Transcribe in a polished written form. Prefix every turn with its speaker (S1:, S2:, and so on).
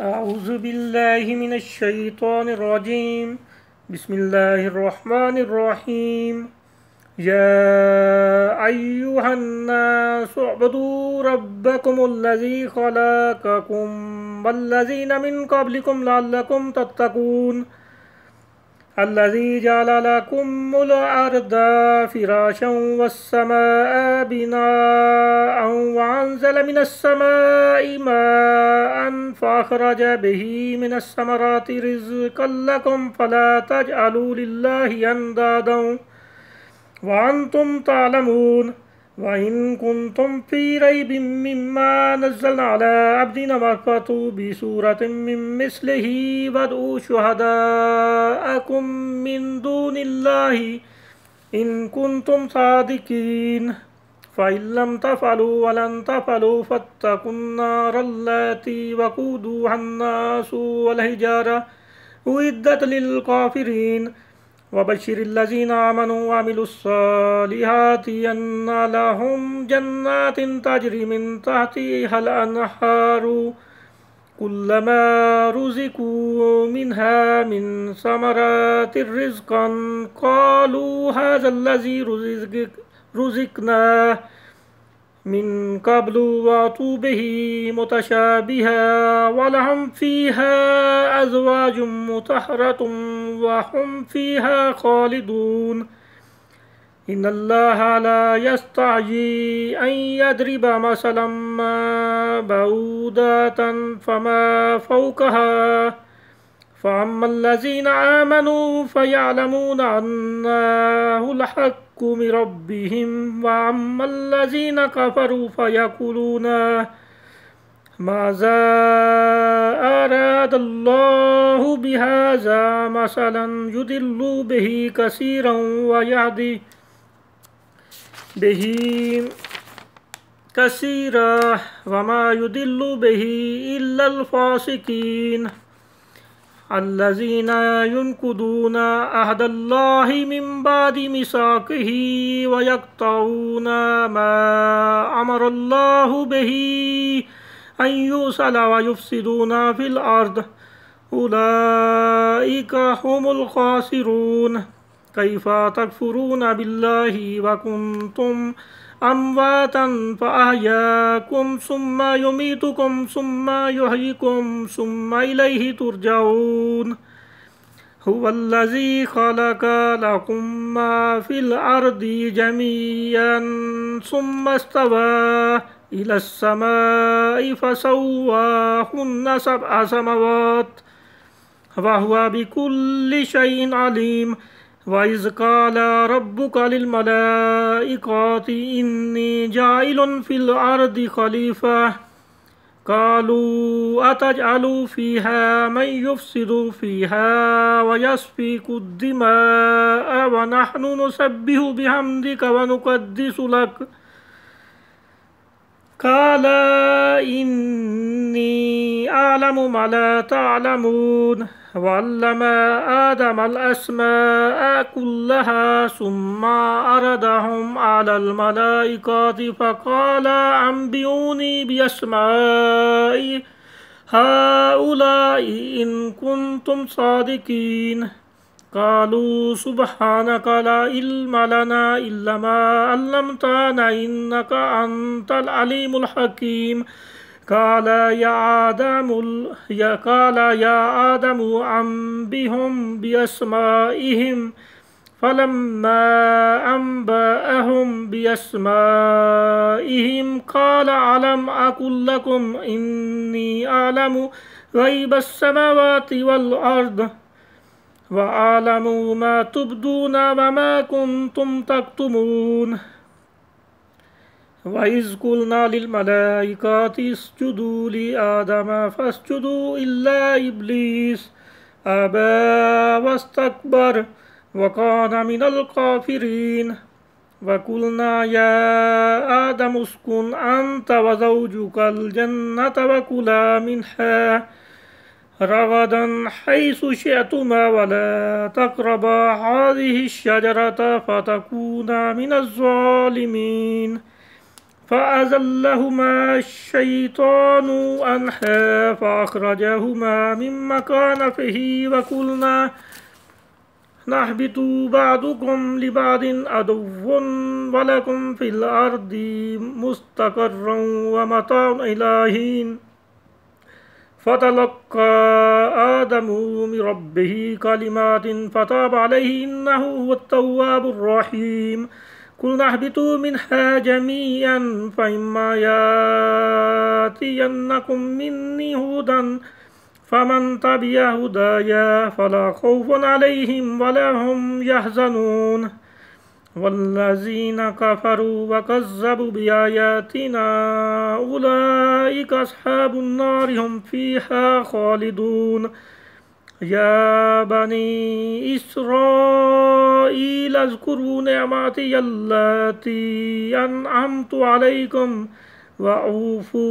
S1: أعوذ بالله من الشيطان الرجيم بسم الله الرحمن الرحيم يا أيها الناس اعبدوا ربكم الذي خلقكم والذين من قبلكم لعلكم تتقون الذي جعل لكم الأرض فراشا والسماء بناء وأنزل من السماء ماء فأخرج به من الثمرات رزقا لكم فلا تجعلوا لله أندادا وأنتم تعلمون وإن كنتم في ريب مما نزلنا على عبدنا فأتوا بسورة من مثله وادعوا شهداءكم من دون الله إن كنتم صادقين فإن لم تفعلوا ولن تفعلوا فاتقوا النار التي وقودها الناس والحجارة أعدت للكافرين وبشر الذين آمنوا وعملوا الصالحات أن لهم جنات تجري من تحتها الأنهار كلما رزقوا منها من ثمرات رزقا قالوا هذا الذي رزقناه من قبل وأتوا به متشابها ولهم فيها أزواج مطهرة وهم فيها خالدون إن الله لا يستعجي أن يضرب مثلا ما بعوضة فما فوقها فأما الذين آمنوا فيعلمون أنه الحق من ربهم وأما الذين كفروا فيقولون ماذا أراد الله بهذا مثلا يضل به كثيرا ويهدي به كثيرا وما يضل به إلا الفاسقين الذين ينقضون عهد الله من بعد ميثاقه ويقطعون ما أمر الله به أن يوصل ويفسدون في الأرض أولئك هم الخاسرون كيف تكفرون بالله وكنتم أمواتا فأحياكم ثم يميتكم ثم يحييكم ثم إليه ترجعون هو الذي خلق لكم ما في الأرض جميعا ثم استوى إلى السماء فسواهن سبع سماوات وهو بكل شيء عليم وإذ قال ربك للملائكة إني جاعل في الأرض خليفة قالوا أتجعل فيها من يفسد فيها ويسفك الدماء ونحن نسبح بحمدك ونقدس لك قال إني أعلم ما لا تعلمون وعلم آدم الأسماء كلها ثم أردهم على الملائكة فقال أنبئوني بأسماء هؤلاء إن كنتم صادقين قالوا سبحانك لا علم لنا إلا ما علمتنا إنك أنت العليم الحكيم قال يا آدم أنبئهم بأسمائهم فلما أنبأهم بأسمائهم قال ألم أقل لكم إني أعلم غيب السماوات والأرض وأعلم ما تبدون وما كنتم تكتمون وإذ قلنا للملائكة اسجدوا لآدم فاسجدوا إلا إبليس أبى واستكبر وكان من الكافرين وقلنا يا آدم اسكن أنت وزوجك الجنة وكلا منها رغدا حيث شئتما ولا تقربا هذه الشجرة فتكونا من الظالمين فأزلهما الشيطان عنها فأخرجهما مما كان فيه وقلنا نهبطوا بعضكم لبعض عدو ولكم في الأرض مستقر ومتاع إلى حين فتلقى آدم من ربه كلمات فتاب عليه إنه هو التواب الرحيم قلنا اهبطوا منها جميعا فإما يأتينكم مني هدى فمن تبع هدايا فلا خوف عليهم ولا هم يحزنون والذين كفروا وكذبوا بآياتنا أولئك أصحاب النار هم فيها خالدون يا بني إسرائيل اذكروا نعمتي التي أنعمت عليكم وأوفوا